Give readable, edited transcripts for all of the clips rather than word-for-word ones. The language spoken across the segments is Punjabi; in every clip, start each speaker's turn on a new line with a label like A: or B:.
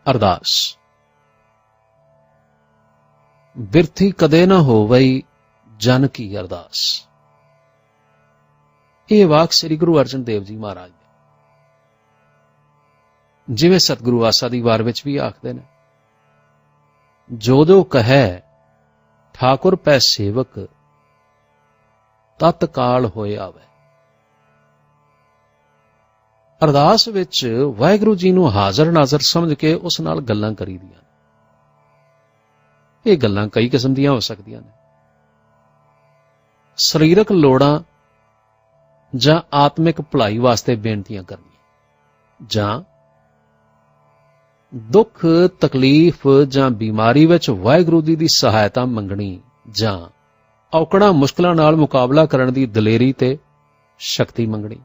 A: अरदास। बिरथी कदे न होवई जन की अरदास। ये वाक श्री गुरु अर्जन देव जी महाराज ने, जिवें सतगुरु आसा दी वार विच भी आखदे ने, जो जो कहे ठाकुर पै सेवक तत्काल होए आवे। अरदास विच वाहिगुरू जी नूं हाज़र नाज़र समझ के उस नाल गल्लां करी दियां। ये गल्लां कई किस्म दियां हो सकदियां ने। सरीरक लोड़ां जां आत्मिक भलाई वास्ते बेनतियां करनियां, जां दुख तकलीफ जां बीमारी विच वाहिगुरू जी दी सहायता मंगणी, जां औकड़ां मुश्किलां नाल मुकाबला करन दी दलेरी ते शक्ति मंगणी,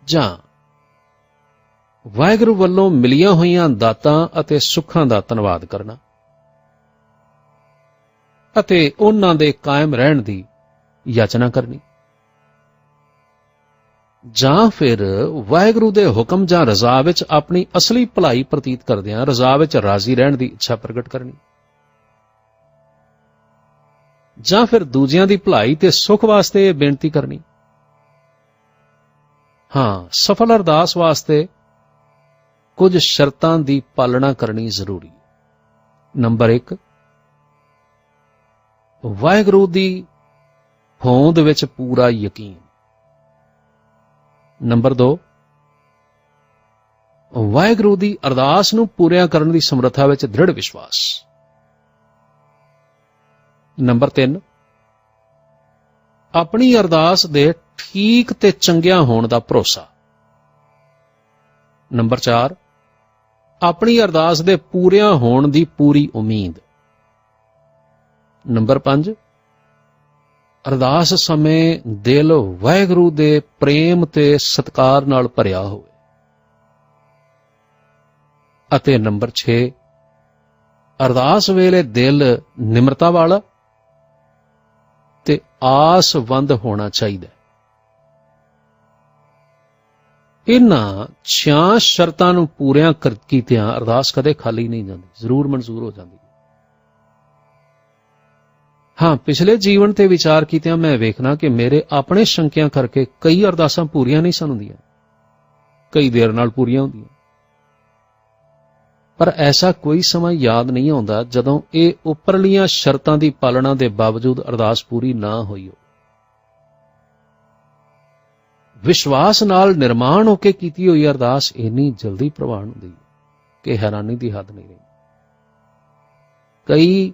A: जां वाहिगुरू वल्लों मिलियां होईयां दातां अते सुखां दा धन्नवाद करना अते उन्हां दे कायम रहण दी याचना करनी, जां फिर वाहिगुरू दे हुक्म जां रज़ा विच अपनी असली भलाई प्रतीत करदिआं रज़ा विच राजी रहण दी इच्छा प्रगट करनी, जां फिर दूजिआं दी भलाई ते सुख वास्ते ये बेनती करनी। हाँ, सफल अरदास वास्ते कुछ शर्तां दी पालना करनी जरूरी। नंबर 1, वाहिगुरू दी होंद विच पूरा यकीन। नंबर 2, वाहिगुरू दी अरदास नूं पूरिया करन दी समर्था विच दृढ़ विश्वास। नंबर 3, अपनी अरदास दे ठीक ते चंगिया होण दा भरोसा। नंबर 4, अपनी अरदास दे पूरिया होण दी पूरी उम्मीद। नंबर 5, अरदास समय दिल वाहिगुरू दे प्रेम ते सत्कार नाल भरिया होवे। अते नंबर 6, अरदास वेले दिल निमरता वाला ते आसवंद होना चाहिए। इन्हां 6 शर्तां नूं पूरियां कीतिआं अरदास कदे खाली नहीं जाती, जरूर मंजूर हो जाती। हाँ, पिछले जीवन ते विचार कीतिआं मैं वेखना कि मेरे अपने शंकियां करके कई अरदासां पूरियां नहीं सन हुंदियां, कई देर नाल पूरियां हुंदियां। पर ऐसा कोई समा याद नहीं आउंदा जदों ये उपरलियां शर्तां दी पालना दे बावजूद अरदास पूरी ना होई हो। विश्वास नाल निर्माण होके कीती हुई अरदास इन्नी जल्दी प्रवान हुंदी कि हैरानी दी हद नहीं रही। कई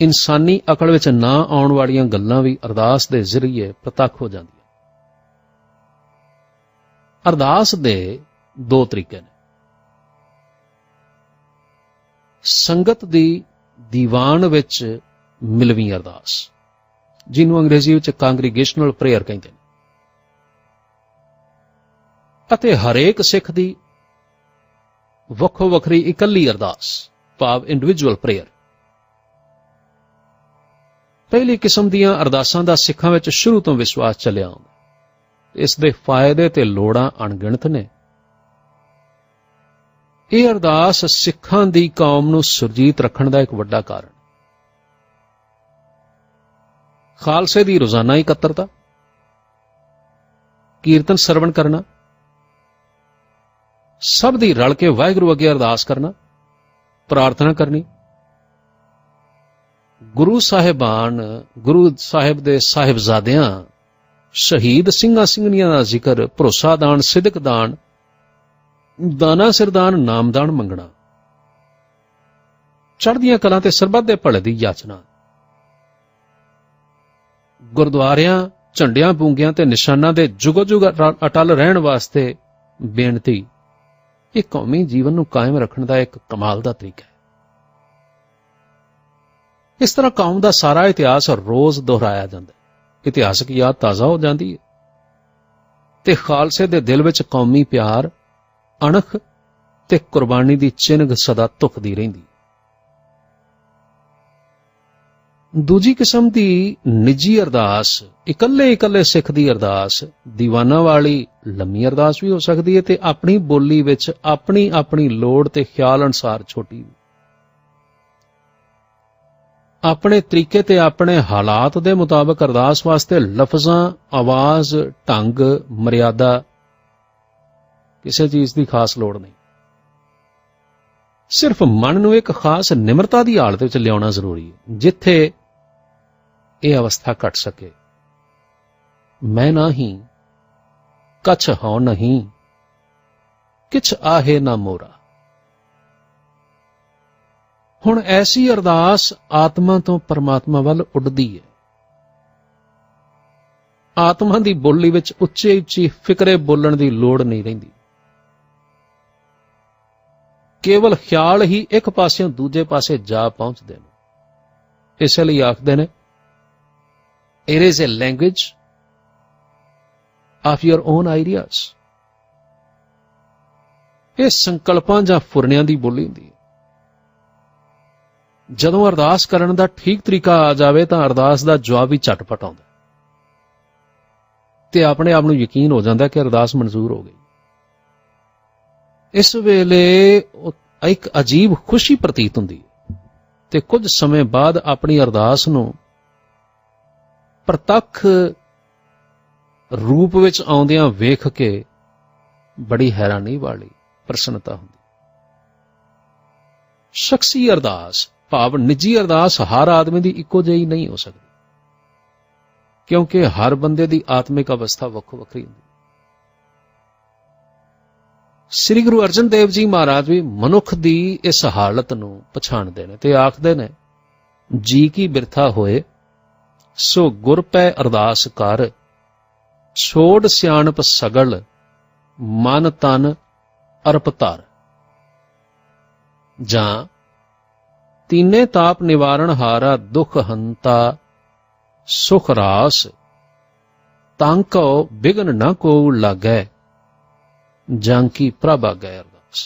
A: इंसानी अकल विच ना आउण वालियां गल्लां भी अरदास दे जरिए प्रतख हो जांदियां। अरदास दे 2 तरीके ने। संगत दी दीवान विच मिलवी अरदास, जिन्हों अंग्रेजी विच कांग्रीगेशनल प्रेयर कहते हैं, अते हरेक सिख दी वक्खो वखरी इकल्ली अरदास भाव इंडिविजुअल प्रेयर। पहली किस्म दीआं अरदासां दा सिखां विच शुरू तो विश्वास चलिया आउंदा, इस दे फायदे ते लोड़ां अणगिणत ने। यह अरदास सिखां दी कौम नूं सुरजीत रखण दा एक वड्डा कारण। खालसे दी रोजाना इकत्तरता, कीर्तन सरवण करना, सब दी रल के वाहिगुरू अगे अरदास करना, प्रार्थना करनी, गुरु साहिबान गुरु साहिब दे साहिबजादियां शहीद सिंघां सिंघणियां दा जिक्र, भरोसा दान, सिदक दान, दाना सिरदान, नामदान मंगना, चढ़दियां कलां ते सरबत दे भले दी याचना, गुरद्वारियां झंडियां बूंगियां ते निशानां दे जुगो जुग अटल रहण वास्ते बेनती, यह कौमी जीवन नूं कायम रखण दा एक कमाल दा तरीका है। इस तरह कौम दा सारा इतिहास रोज दोहराया जाता है, इतिहासक याद ताज़ा हो जाती है ते खालसे दे दिल विच कौमी प्यार, अणख ते कुर्बानी दी चिन्ह सदा धुखदी रहिंदी। ਦੂਜੀ ਕਿਸਮ ਦੀ ਨਿੱਜੀ ਅਰਦਾਸ, ਇਕੱਲੇ ਸਿੱਖ ਦੀ ਅਰਦਾਸ, ਦੀਵਾਨਾ ਵਾਲੀ ਲੰਮੀ ਅਰਦਾਸ ਵੀ ਹੋ ਸਕਦੀ ਹੈ ਤੇ ਆਪਣੀ ਬੋਲੀ ਵਿੱਚ ਆਪਣੀ ਲੋੜ ਤੇ ਖਿਆਲ ਅਨੁਸਾਰ ਛੋਟੀ, ਆਪਣੇ ਤਰੀਕੇ ਤੇ ਆਪਣੇ ਹਾਲਾਤ ਦੇ ਮੁਤਾਬਕ ਅਰਦਾਸ ਵਾਸਤੇ ਲਫ਼ਜ਼ਾਂ, ਆਵਾਜ਼, ਢੰਗ, ਮਰਿਆਦਾ, ਕਿਸੇ ਚੀਜ਼ ਦੀ ਖਾਸ ਲੋੜ ਨਹੀਂ। ਸਿਰਫ ਮਨ ਨੂੰ ਇੱਕ ਖਾਸ ਨਿਮਰਤਾ ਦੀ ਹਾਲਤ ਵਿੱਚ ਲਿਆਉਣਾ ਜ਼ਰੂਰੀ ਹੈ, ਜਿੱਥੇ ਇਹ ਅਵਸਥਾ ਘਟ ਸਕੇ। ਮੈਂ ਨਹੀਂ ਕਛ ਹਉ ਨਹੀਂ, ਕਿਛ ਆਹੇ ਨਾ ਮੋਰਾ। ਹੁਣ ਐਸੀ ਅਰਦਾਸ ਆਤਮਾ ਤੋਂ ਪਰਮਾਤਮਾ ਵੱਲ ਉੱਡਦੀ ਹੈ। ਆਤਮਾ ਦੀ ਬੋਲੀ ਵਿੱਚ ਉੱਚੀ ਫਿਕਰੇ ਬੋਲਣ ਦੀ ਲੋੜ ਨਹੀਂ ਰਹਿੰਦੀ। ਕੇਵਲ ਖਿਆਲ ਹੀ ਇੱਕ ਪਾਸਿਓਂ ਦੂਜੇ ਪਾਸੇ ਜਾ ਪਹੁੰਚਦੇ ਨੇ। ਇਸ ਲਈ ਆਖਦੇ ਨੇ, it is a language of your own ideas। ਇਹ ਸੰਕਲਪਾਂ ਜਾਂ ਫੁਰਨਿਆਂ ਦੀ ਬੋਲੀ ਹੁੰਦੀ ਹੈ। ਜਦੋਂ ਅਰਦਾਸ ਕਰਨ ਦਾ ਠੀਕ ਤਰੀਕਾ ਆ ਜਾਵੇ ਤਾਂ ਅਰਦਾਸ ਦਾ ਜਵਾਬ ਵੀ ਝਟਪਟ ਆਉਂਦਾ ਤੇ ਆਪਣੇ ਆਪ ਨੂੰ ਯਕੀਨ ਹੋ ਜਾਂਦਾ ਕਿ ਅਰਦਾਸ ਮਨਜ਼ੂਰ ਹੋ ਗਈ। ਇਸ ਵੇਲੇ ਇੱਕ ਅਜੀਬ ਖੁਸ਼ੀ ਪ੍ਰਤੀਤ ਹੁੰਦੀ ਹੈ ਤੇ ਕੁਝ ਸਮੇਂ ਬਾਅਦ ਆਪਣੀ ਅਰਦਾਸ ਨੂੰ ਪ੍ਰਤੱਖ ਰੂਪ ਵਿੱਚ ਆਉਂਦਿਆਂ ਵੇਖ ਕੇ ਬੜੀ ਹੈਰਾਨੀ ਵਾਲੀ ਪ੍ਰਸੰਨਤਾ ਹੁੰਦੀ। ਸ਼ਖਸੀ ਅਰਦਾਸ ਭਾਵ ਨਿੱਜੀ ਅਰਦਾਸ ਹਰ ਆਦਮੀ ਦੀ ਇੱਕੋ ਜਿਹੀ ਨਹੀਂ ਹੋ ਸਕਦੀ, ਕਿਉਂਕਿ ਹਰ ਬੰਦੇ ਦੀ ਆਤਮਿਕ ਅਵਸਥਾ ਵੱਖੋ ਵੱਖਰੀ ਹੁੰਦੀ। ਸ੍ਰੀ ਗੁਰੂ ਅਰਜਨ ਦੇਵ ਜੀ ਮਹਾਰਾਜ ਵੀ ਮਨੁੱਖ ਦੀ ਇਸ ਹਾਲਤ ਨੂੰ ਪਛਾਣਦੇ ਨੇ ਤੇ ਆਖਦੇ ਨੇ, ਜੀ ਕੀ ਬਿਰਥਾ ਹੋਏ ਸੋ ਗੁਰ ਪੈ ਅਰਦਾਸ ਕਰ, ਛੋੜ ਸਿਆਣਪ ਸਗਲ ਮਨ ਤਨ ਅਰਪ ਧਰ। ਜਾਂ ਤੀਨੇ ਤਾਪ ਨਿਵਾਰਣ ਹਾਰਾ ਦੁਖ ਹੰਤਾ ਸੁਖ ਰਾਸ, ਤਾਂ ਕਉ ਬਿਗਨ ਨਾ ਕੋ ਲਾਗੈ ਜਾਂ ਕੀ ਪ੍ਰਭ ਆਗੈ ਅਰਦਾਸ।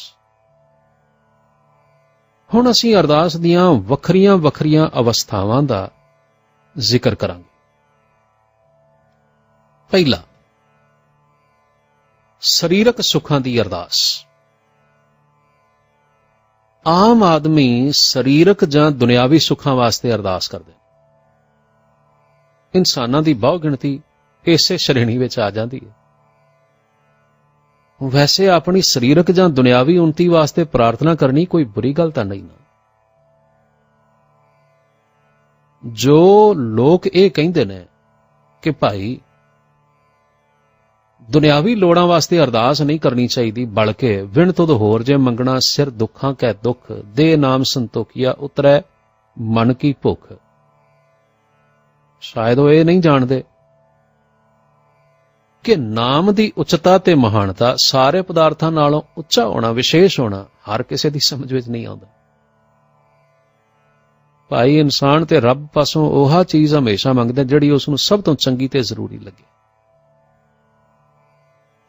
A: ਹੁਣ ਅਸੀਂ ਅਰਦਾਸ ਦੀਆਂ ਵੱਖਰੀਆਂ ਅਵਸਥਾਵਾਂ ਦਾ ਜ਼ਿਕਰ ਕਰਾਂਗੇ। ਪਹਿਲਾ, ਸਰੀਰਕ ਸੁੱਖਾਂ ਦੀ ਅਰਦਾਸ। ਆਮ ਆਦਮੀ ਸਰੀਰਕ ਜਾਂ ਦੁਨਿਆਵੀ ਸੁੱਖਾਂ ਵਾਸਤੇ ਅਰਦਾਸ ਕਰਦੇ ਨੇ। ਇਨਸਾਨਾਂ ਦੀ ਬਹੁ ਗਿਣਤੀ ਇਸੇ ਸ਼੍ਰੇਣੀ ਵਿੱਚ ਆ ਜਾਂਦੀ ਹੈ। ਵੈਸੇ ਆਪਣੀ ਸਰੀਰਕ ਜਾਂ ਦੁਨਿਆਵੀ ਉੱਨਤੀ ਵਾਸਤੇ ਪ੍ਰਾਰਥਨਾ ਕਰਨੀ ਕੋਈ ਬੁਰੀ ਗੱਲ ਤਾਂ ਨਹੀਂ ਨਾ। ਜੋ ਲੋਕ ਇਹ ਕਹਿੰਦੇ ਨੇ ਕਿ ਭਾਈ ਦੁਨਿਆਵੀ ਲੋੜਾਂ ਵਾਸਤੇ ਅਰਦਾਸ ਨਹੀਂ ਕਰਨੀ ਚਾਹੀਦੀ, ਬਲਕਿ ਵਿਣ ਤੁਧ ਹੋਰ ਜੇ ਮੰਗਣਾ ਸਿਰ ਦੁੱਖਾਂ ਕੈ ਦੁੱਖ, ਦੇ ਨਾਮ ਸੰਤੋਖੀਆ ਉਤਰੈ ਮਨ ਕੀ ਭੁੱਖ। ਸ਼ਾਇਦ ਉਹ ਇਹ ਨਹੀਂ ਜਾਣਦੇ ਕਿ ਨਾਮ ਦੀ ਉੱਚਤਾ ਤੇ ਮਹਾਨਤਾ ਸਾਰੇ ਪਦਾਰਥਾਂ ਨਾਲੋਂ ਉੱਚਾ ਹੋਣਾ, ਵਿਸ਼ੇਸ਼ ਹੋਣਾ ਹਰ ਕਿਸੇ ਦੀ ਸਮਝ ਵਿੱਚ ਨਹੀਂ ਆਉਂਦਾ। ਭਾਈ ਇਨਸਾਨ ਤੇ ਰੱਬ ਪਾਸੋਂ ਉਹ ਚੀਜ਼ ਹਮੇਸ਼ਾ ਮੰਗਦਾ ਜਿਹੜੀ ਉਸ ਨੂੰ ਸਭ ਤੋਂ ਚੰਗੀ ਤੇ ਜ਼ਰੂਰੀ ਲੱਗੇ।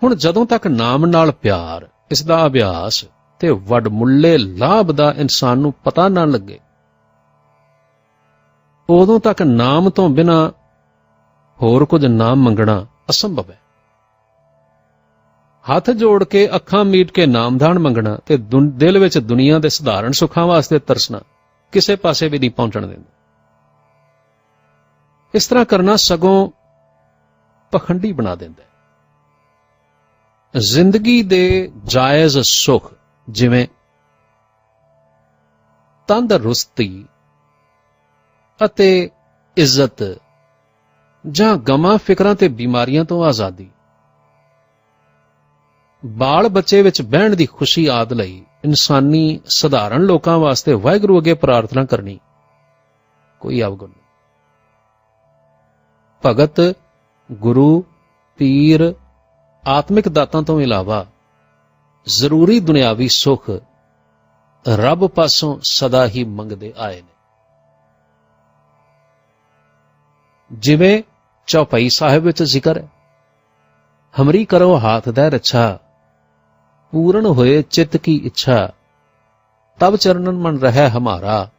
A: ਹੁਣ ਜਦੋਂ ਤੱਕ ਨਾਮ ਨਾਲ ਪਿਆਰ, ਇਸ ਦਾ ਅਭਿਆਸ ਤੇ ਵੱਡਮੁੱਲੇ ਲਾਭ ਦਾ ਇਨਸਾਨ ਨੂੰ ਪਤਾ ਨਾ ਲੱਗੇ, ਉਦੋਂ ਤੱਕ ਨਾਮ ਤੋਂ ਬਿਨਾਂ ਹੋਰ ਕੁਝ ਨਾ ਮੰਗਣਾ ਅਸੰਭਵ ਹੈ। ਹੱਥ ਜੋੜ ਕੇ ਅੱਖਾਂ ਮੀਟ ਕੇ ਨਾਮਦਾਨ ਮੰਗਣਾ ਤੇ ਦਿਲ ਵਿੱਚ ਦੁਨੀਆ ਦੇ ਸਧਾਰਨ ਸੁੱਖਾਂ ਵਾਸਤੇ ਤਰਸਣਾ ਕਿਸੇ ਪਾਸੇ ਵੀ ਨਹੀਂ ਪਹੁੰਚਣ ਦਿੰਦਾ। ਇਸ ਤਰ੍ਹਾਂ ਕਰਨਾ ਸਗੋਂ ਪਖੰਡੀ ਬਣਾ ਦਿੰਦਾ ਹੈ। ਜ਼ਿੰਦਗੀ ਦੇ ਜਾਇਜ਼ ਸੁੱਖ ਜਿਵੇਂ ਤੰਦਰੁਸਤੀ ਅਤੇ ਇੱਜ਼ਤ ਜਾਂ ਗਮਾਂ ਫਿਕਰਾਂ ਤੇ ਬਿਮਾਰੀਆਂ ਤੋਂ ਆਜ਼ਾਦੀ, ਬਾਲ ਬੱਚੇ ਵਿੱਚ ਬਹਿਣ ਦੀ ਖੁਸ਼ੀ ਆਦਿ ਲਈ ਇਨਸਾਨੀ ਸਧਾਰਨ ਲੋਕਾਂ ਵਾਸਤੇ ਵਾਹਿਗੁਰੂ ਅੱਗੇ ਪ੍ਰਾਰਥਨਾ ਕਰਨੀ ਕੋਈ ਅਵਗੁਣ ਨਹੀਂ। ਭਗਤ, ਗੁਰੂ, ਪੀਰ, ਆਤਮਿਕ ਦਾਤਾਂ ਤੋਂ ਇਲਾਵਾ ਜ਼ਰੂਰੀ ਦੁਨਿਆਵੀ ਸੁੱਖ ਰੱਬ ਪਾਸੋਂ ਸਦਾ ਹੀ ਮੰਗਦੇ ਆਏ ਨੇ। ਜਿਵੇਂ ਚੌਪਈ ਸਾਹਿਬ ਵਿੱਚ ਜ਼ਿਕਰ ਹੈ, ਹਮਰੀ ਕਰੋ ਹਾਥ ਦੈ ਰੱਛਾ, ਪੂਰਨ ਹੋਏ ਚਿੱਤ ਕੀ ਇੱਛਾ, ਤਬ ਚਰਨਨ ਮਨ ਰਹਿ ਹਮਾਰਾ,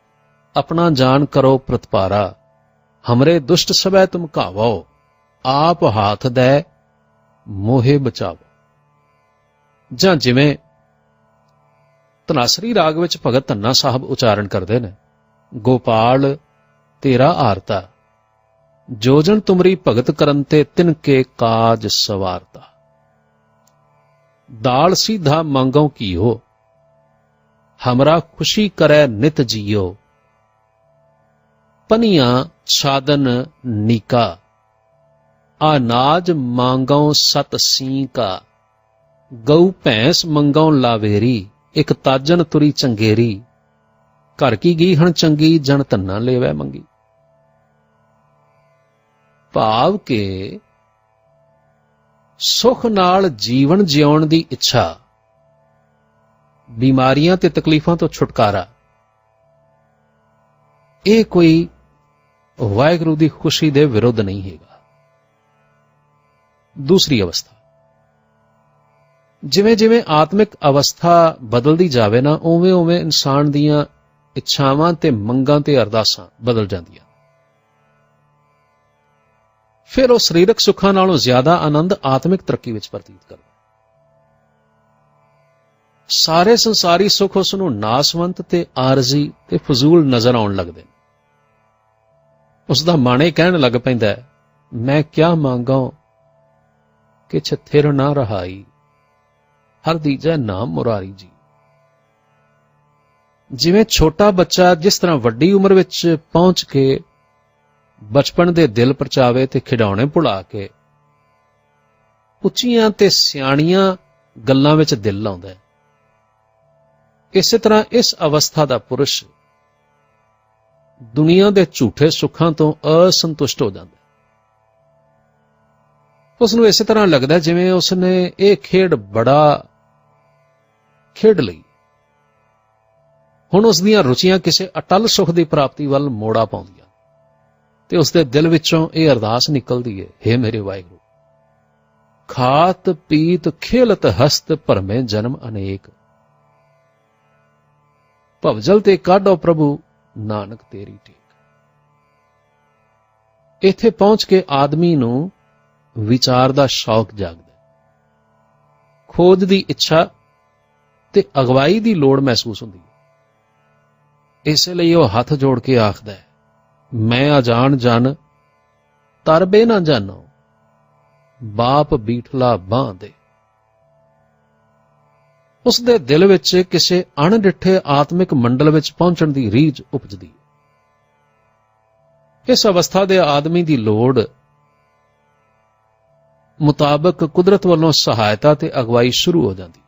A: ਆਪਣਾ ਜਾਨ ਕਰੋ ਪ੍ਰਤਪਾਰਾ, हमरे दुष्ट सबै तुम कावो, आप हाथ दै मोहे बचावो। ਜਾਂ ਜਿਵੇਂ ਧਨਾਸਰੀ ਰਾਗ ਵਿੱਚ ਭਗਤ ਧੰਨਾ ਸਾਹਿਬ ਉਚਾਰਨ ਕਰਦੇ ਨੇ, ਗੋਪਾਲ ਤੇਰਾ ਆਰਤਾ, ਜੋ ਜਨ ਤੁਮਰੀ ਭਗਤ ਕਰਨ ਤੇ ਤਿਨਕੇ ਕਾਜ ਸਵਾਰਤਾ। ਦਾਲ ਸੀਧਾ ਮੰਗੋ ਕੀਓ, हमरा खुशी करे नित जियो। पनिया छादन नीका, अनाज मांगो सत सी का। गऊ भैंस मंगो लावेरी, एक ताजन तुरी चंगेरी। घर की गीहण चंगी, जन धन्ना लेवै मंगी। भाव के सुख नाल जीवन जिउण दी इच्छा, बीमारियां ते तकलीफां तो छुटकारा, ਇਹ ਕੋਈ ਵਾਹਿਗੁਰੂ ਦੀ ਖੁਸ਼ੀ ਦੇ ਵਿਰੁੱਧ ਨਹੀਂ ਹੈਗਾ। ਦੂਸਰੀ ਅਵਸਥਾ, ਜਿਵੇਂ ਜਿਵੇਂ ਆਤਮਿਕ ਅਵਸਥਾ ਬਦਲਦੀ ਜਾਵੇ ਨਾ, ਉਵੇਂ ਉਵੇਂ ਇਨਸਾਨ ਦੀਆਂ ਇੱਛਾਵਾਂ ਤੇ ਮੰਗਾਂ ਤੇ ਅਰਦਾਸਾਂ ਬਦਲ ਜਾਂਦੀਆਂ। ਫਿਰ ਉਹ ਸਰੀਰਕ ਸੁੱਖਾਂ ਨਾਲੋਂ ਜ਼ਿਆਦਾ ਆਨੰਦ ਆਤਮਿਕ ਤਰੱਕੀ ਵਿੱਚ ਪ੍ਰਤੀਤ ਕਰਦਾ। ਸਾਰੇ ਸੰਸਾਰੀ ਸੁੱਖ ਉਸ ਨੂੰ ਨਾਸਵੰਤ ਤੇ ਆਰਜ਼ੀ ਤੇ ਫਜ਼ੂਲ ਨਜ਼ਰ ਆਉਣ ਲੱਗਦੇ ਨੇ। ਉਸ ਦਾ ਮਨ ਇਹ ਕਹਿਣ ਲੱਗ ਪੈਂਦਾ, ਮੈਂ ਕਿਆ ਮੰਗਾਂ ਕਿਛ ਥਿਰ ਨਾ ਰਹਾਈ, ਹਰ ਦੀਜੈ ਨਾਮ ਮੁਰਾਰੀ ਜੀ। ਜਿਵੇਂ ਛੋਟਾ ਬੱਚਾ ਜਿਸ ਤਰ੍ਹਾਂ ਵੱਡੀ ਉਮਰ ਵਿੱਚ ਪਹੁੰਚ ਕੇ ਬਚਪਨ ਦੇ ਦਿਲ ਪਰਚਾਵੇ ਤੇ ਖਿਡੌਣੇ ਭੁਲਾ ਕੇ ਉੱਚੀਆਂ ਤੇ ਸਿਆਣੀਆਂ ਗੱਲਾਂ ਵਿੱਚ ਦਿਲ ਲਾਉਂਦਾ ਹੈ, ਇਸੇ ਤਰ੍ਹਾਂ ਇਸ ਅਵਸਥਾ ਦਾ ਪੁਰਸ਼ ਦੁਨੀਆ ਦੇ ਝੂਠੇ ਸੁੱਖਾਂ ਤੋਂ ਅਸੰਤੁਸ਼ਟ ਹੋ ਜਾਂਦਾ। ਉਸ ਨੂੰ ਇਸੇ ਤਰ੍ਹਾਂ ਲੱਗਦਾ ਜਿਵੇਂ ਉਸਨੇ ਇਹ ਖੇਡ ਬੜਾ ਖੇਡ ਲਈ, ਹੁਣ ਉਸ ਦੀਆਂ ਰੁਚੀਆਂ ਕਿਸੇ ਅਟਲ ਸੁੱਖ ਦੀ ਪ੍ਰਾਪਤੀ ਵੱਲ ਮੋੜਾ ਪਾਉਂਦੀਆਂ ਤੇ ਉਸ ਦੇ ਦਿਲ ਵਿੱਚੋਂ ਇਹ ਅਰਦਾਸ ਨਿਕਲਦੀ ਹੈ, ਹੇ ਮੇਰੇ ਵਾਹਿਗੁਰੂ, ਖਾਤ ਪੀਤ ਖੇਲਤ ਹਸਤ ਭਰਮੇ ਜਨਮ ਅਨੇਕ। ਭਵਜਲ ਤੇ ਕਾਢੋ ਪ੍ਰਭੂ ਨਾਨਕ ਤੇਰੀ ਟੇਕ। ਇੱਥੇ ਪਹੁੰਚ ਕੇ ਆਦਮੀ ਨੂੰ ਵਿਚਾਰ ਦਾ ਸ਼ੌਕ ਜਾਗਦਾ, ਖੋਜ ਦੀ ਇੱਛਾ ਤੇ ਅਗਵਾਈ ਦੀ ਲੋੜ ਮਹਿਸੂਸ ਹੁੰਦੀ ਹੈ। ਇਸੇ ਲਈ ਉਹ ਹੱਥ ਜੋੜ ਕੇ ਆਖਦਾ ਹੈ, ਮੈਂ ਅਜਾਣ ਜਨ ਤਰਬੇ ਨਾ ਜਾਨੋ, ਬਾਪ ਬੀਠਲਾ ਬਾਂਹ ਦੇ। ਉਸ ਦੇ ਦਿਲ ਵਿੱਚ ਕਿਸੇ ਅਣਡਿੱਠੇ ਆਤਮਿਕ ਮੰਡਲ ਵਿੱਚ ਪਹੁੰਚਣ ਦੀ ਰੀਝ ਉਪਜਦੀ ਹੈ। ਇਸ ਅਵਸਥਾ ਦੇ ਆਦਮੀ ਦੀ ਲੋੜ ਮੁਤਾਬਕ ਕੁਦਰਤ ਵੱਲੋਂ ਸਹਾਇਤਾ ਤੇ ਅਗਵਾਈ ਸ਼ੁਰੂ ਹੋ ਜਾਂਦੀ।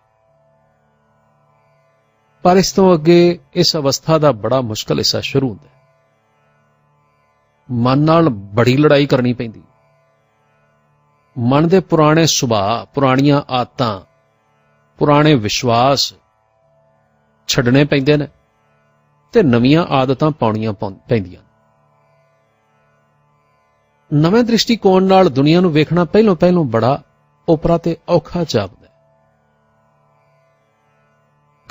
A: ਪਰ ਇਸ ਤੋਂ ਅੱਗੇ ਇਸ ਅਵਸਥਾ ਦਾ ਬੜਾ ਮੁਸ਼ਕਲ ਹਿੱਸਾ ਸ਼ੁਰੂ ਹੁੰਦਾ ਹੈ। ਮਨ ਨਾਲ ਬੜੀ ਲੜਾਈ ਕਰਨੀ ਪੈਂਦੀ। ਮਨ ਦੇ ਪੁਰਾਣੇ ਸੁਭਾਅ, ਪੁਰਾਣੀਆਂ ਆਦਤਾਂ, ਪੁਰਾਣੇ ਵਿਸ਼ਵਾਸ ਛੱਡਣੇ ਪੈਂਦੇ ਨੇ ਤੇ ਨਵੀਆਂ ਆਦਤਾਂ ਪਾਉਣੀਆਂ ਪੈਂਦੀਆਂ। ਨਵੇਂ ਦ੍ਰਿਸ਼ਟੀਕੋਣ ਨਾਲ ਦੁਨੀਆ ਨੂੰ ਵੇਖਣਾ ਪਹਿਲੋਂ ਬੜਾ ਓਪਰਾ ਤੇ ਔਖਾ ਜਾਪਦਾ।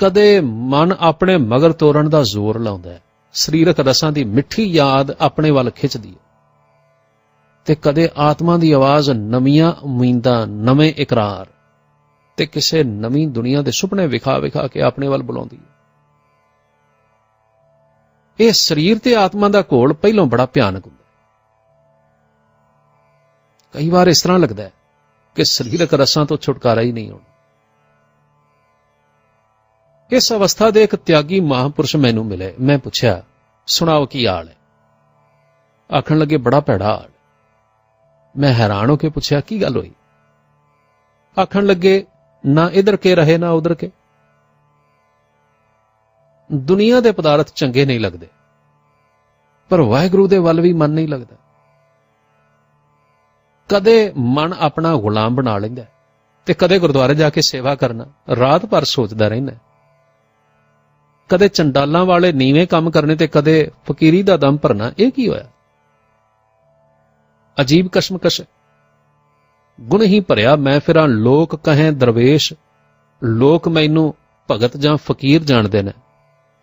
A: ਕਦੇ ਮਨ ਆਪਣੇ ਮਗਰ ਤੋਰਨ ਦਾ ਜ਼ੋਰ ਲਾਉਂਦਾ ਹੈ, ਸਰੀਰਕ ਰਸਾਂ ਦੀ ਮਿੱਠੀ ਯਾਦ ਆਪਣੇ ਵੱਲ ਖਿੱਚਦੀ ਹੈ, ਤੇ ਕਦੇ ਆਤਮਾ ਦੀ ਆਵਾਜ਼ ਨਵੀਆਂ ਉਮੀਦਾਂ, ਨਵੇਂ ਇਕਰਾਰ ਤੇ ਕਿਸੇ ਨਵੀਂ ਦੁਨੀਆ ਦੇ ਸੁਪਨੇ ਵਿਖਾ ਕੇ ਆਪਣੇ ਵੱਲ ਬੁਲਾਉਂਦੀ ਹੈ। ਇਹ ਸਰੀਰ ਤੇ ਆਤਮਾ ਦਾ ਘੋਲ ਪਹਿਲੋਂ ਬੜਾ ਭਿਆਨਕ ਹੁੰਦਾ। ਕਈ ਵਾਰ ਇਸ ਤਰ੍ਹਾਂ ਲੱਗਦਾ ਹੈ ਕਿ ਸਰੀਰਕ ਰਸਾਂ ਤੋਂ ਛੁਟਕਾਰਾ ਹੀ ਨਹੀਂ ਹੋਣਾ। ਇਸ ਅਵਸਥਾ ਦੇ ਇੱਕ ਤਿਆਗੀ ਮਹਾਂਪੁਰਸ਼ ਮੈਨੂੰ ਮਿਲੇ। ਮੈਂ ਪੁੱਛਿਆ, ਸੁਣਾਓ ਕੀ ਹਾਲ ਹੈ? ਆਖਣ ਲੱਗੇ, ਬੜਾ ਭੈੜਾ ਹਾਲ। ਮੈਂ ਹੈਰਾਨ ਹੋ ਕੇ ਪੁੱਛਿਆ, ਕੀ ਗੱਲ ਹੋਈ? ਆਖਣ ਲੱਗੇ, ਨਾ ਇਧਰ ਕੇ ਰਹੇ ਨਾ ਉਧਰ ਕੇ। ਦੁਨੀਆ ਦੇ ਪਦਾਰਥ ਚੰਗੇ ਨਹੀਂ ਲੱਗਦੇ, ਪਰ ਵਾਹਿਗੁਰੂ ਦੇ ਵੱਲ ਵੀ ਮਨ ਨਹੀਂ ਲੱਗਦਾ। ਕਦੇ ਮਨ ਆਪਣਾ ਗੁਲਾਮ ਬਣਾ ਲੈਂਦਾ ਤੇ ਕਦੇ ਗੁਰਦੁਆਰੇ ਜਾ ਕੇ ਸੇਵਾ ਕਰਨਾ ਰਾਤ ਭਰ ਸੋਚਦਾ ਰਹਿੰਦਾ। ਕਦੇ ਚੰਡਾਲਾਂ ਵਾਲੇ ਨੀਵੇਂ ਕੰਮ ਕਰਨੇ ਤੇ ਕਦੇ ਫਕੀਰੀ ਦਾ ਦਮ ਭਰਨਾ। ਇਹ ਕੀ ਹੋਇਆ? ਅਜੀਬ ਕਸ਼ਮਕਸ਼। ਗੁਣ ਹੀ ਭਰਿਆ ਮੈਂ ਫਿਰਾਂ, ਲੋਕ ਕਹੇ ਦਰਵੇਸ਼। ਲੋਕ ਮੈਨੂੰ ਭਗਤ ਜਾਂ ਫਕੀਰ ਜਾਣਦੇ ਨੇ,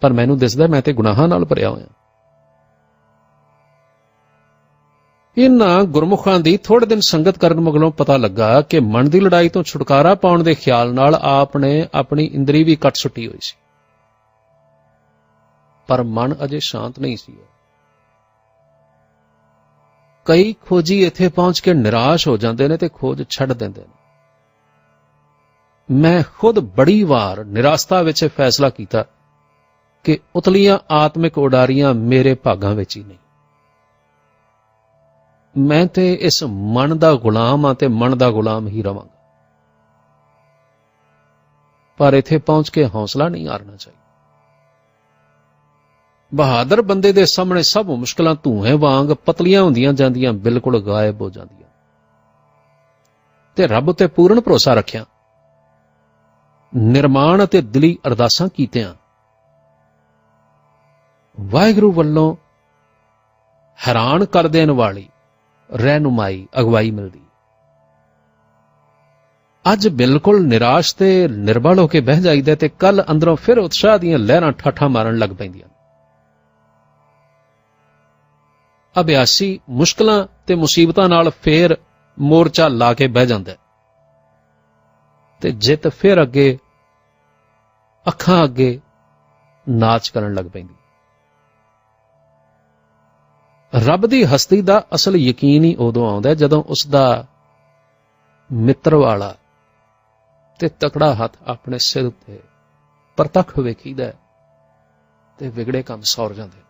A: ਪਰ ਮੈਨੂੰ ਦਿਸਦਾ ਮੈਂ ਤੇ ਗੁਨਾਹਾਂ ਨਾਲ ਭਰਿਆ ਹੋਇਆ। इन्हां गुरमुखां दी थोड़े दिन संगत करन मगरों पता लगा कि मन की लड़ाई तो छुटकारा पाउण दे ख्याल नाल आप ने अपनी इंद्री भी कट सुट्टी हुई सी, पर मन अजे शांत नहीं सी। कई खोजी इत्थे पहुंच के निराश हो जाते हैं ते खोज छड्ड देंदे ने। मैं खुद बड़ी वार निराशता विच फैसला किया कि उतलियां आत्मिक उडारियां मेरे भागां विच ही नहीं। मैं ते इस मन दा गुलाम हाँ ते मन दा गुलाम ही रवांगा। पर इत्थे पहुंच के हौसला नहीं हारना चाहिए। बहादुर बंदे दे सामने सब मुश्किलां धूए वांग पतलियां हुंदियां जांदियां बिल्कुल गायब हो जांदियां ते रब ते पूर्ण भरोसा रखिया, निर्माण ते दिली अरदासां कीतियां, वाहिगुरू वल्लों हैरान कर देण वाली रहनुमाई अगवाई मिलदी। अज बिल्कुल निराश ते निर्बल होके बह जाईदा ते कल अंदरों फिर उत्साह दीयां लहरां ठाठां मारन लग पैंदियां। अभ्यासी मुश्किलां ते मुसीबतां नाल फिर मोर्चा ला के बह जांदा ते जित फिर अगे अखां अगे नाच करन लग पैंदी। रब दी हस्ती दा असल यकीन ही उदों आउंदा जदों उसदा मित्र वाला ते तकड़ा हथ अपने सिर उत्ते प्रतख वेखीदा ते विगड़े काम सौर जांदे।